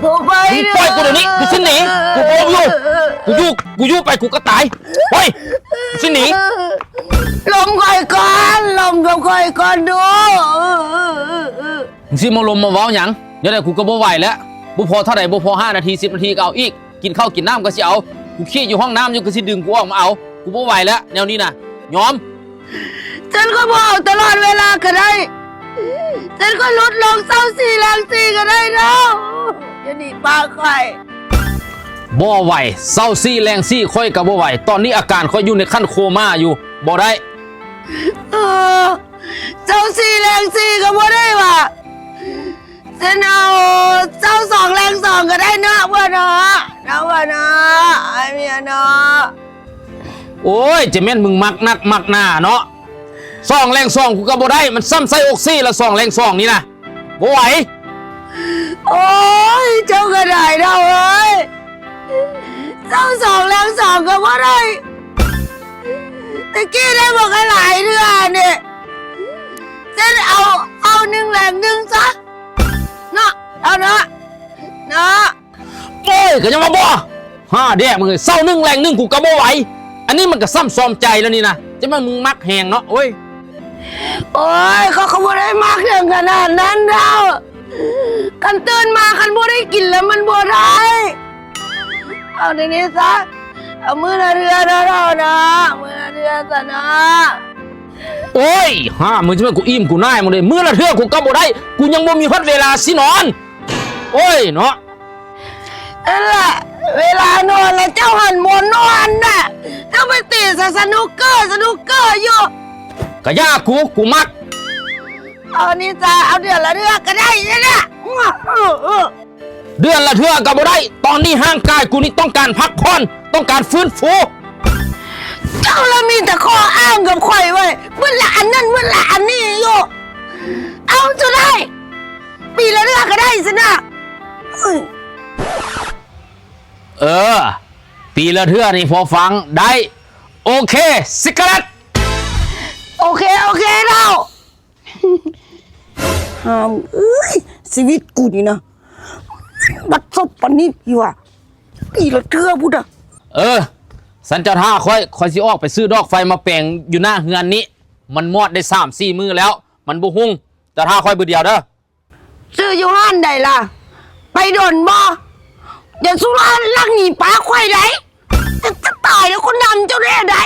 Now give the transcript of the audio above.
กูไป มึงปล่อยกูเดี๋ยวนี้กูสิหนีกูโกงอยู่กูอยู่ไปกูก็ตายไปกูสิหนี ลมก่อยก่อนลมกับก่อยก่อนดู มึงสิมาลมมาเว้าหยังเดี๋ยวได้กูก็บ่ไหวแล้วบ่พอเท่าใดบ่พอ5 นาที10 นาทีก็เอาอีกกินข้าวกินน้ำก็สิเอากูขี้อยู่ห้องน้ำอยู่ก็สิดึงกูออกมาเอากูบ่ไหวแล้วแนวนี้น่ะยอม ฉันก็บอกตลอดเวลาก็ได้ฉันก็ลดลงเศร้าสี่แรงสี่ก็ได้เนาะจะหนีปลาไข่ บ่ไหวเศร้าซี่แรงซี่ค่อยก็บ่ไหวตอนนี้อาการค่อยอยู่ในขั้นโคม่าอยู่บ่ได้ เออเจ้าสี่แรงสี่ก็บ่ได้ว่ะฉันเอาเจ้าสองแรงสองก็ได้นะเพื่อนเนาะนะเพื่อนเนาะไอ้เมียเนาะ โอ้ยจะแม่นมึงมักนักมักหน้าเนาะ2 แรง 2กูก็บ่ได้มันซ้ำใส่อกซี่ละ2 แรง 2นี่นะบ่ไหว โอ้ยเจ้าก็ได้เนาะเอ้ยเจ้าสองแรงสองก็บ่ได้ตะกี้ได้บอกให้หลายเรื่องเนี่ยฉันเอาหนึ่งแรงหนึ่งซะเนาะเอาเนาะเนาะ โอ้ยก็ยังมาบ่แดกมึงเศร้า1 แรง 1กูก็บ่ไหวอันนี้มันก็ซ้ำซ้อมใจแล้วนี่นะจะมามึงมักแหงเนาะโอ้ย โอ้ยเขาบ่ได้มากถึงขนาดนั้นเรากันตื่นมากันบ่ได้กินแล้วมันบ่ได้เอาในนี้ซะเอามือละเรือนะเรานะมือละเรือซะนะ โอ้ยมึงจะมากูอิ่มกูน่ายมึงเลยมื้อละเทื่อกูก็บ่ได้กูยังบ่มีฮอดเวลาสินอนโอ้ยเนาะ นั่นแหละเวลานอนแล้วเจ้าหันหมอนนอนน่ะเจ้าไปตีสนุกเกอร์อยู่ ก็ยากกูมัก เอานี่จ้าเอาเดือนละเดือนก็ได้เนี่ยเดือนละเทื่อก็บ่ได้ตอนนี้ร่างกายกูนี่ต้องการพักผ่อนต้องการฟื้นฟู เจ้าละมีแต่ข้ออ้างกับข่อยไว้เมื่อละอันนั้นเมื่อละอันนี้อยู่เอาจะได้ปีละเดือนก็ได้สินะปีละเทื่อนี่พอฟังได้โอเคสิกรัต โอเคเราห้ามชีวิตกูนี่นะบัดซบปานนี้อยู่อ่ะปีละเทื่อพุทธะสันจะท่าค่อยสิออกไปซื้อดอกไฟมาแปลงอยู่หน้าเฮือนนี้มันมอดได้3-4 มื้อแล้วมันบ่หุ่งจะท่าค่อยเบื่อเดียวเด้อ ซื้ออยู่ห้านใดล่ะไปโดนบ่อย่าสุราลักหนีป้าควายไหนจะตายแล้วคนดำเจ้าแน่ไหน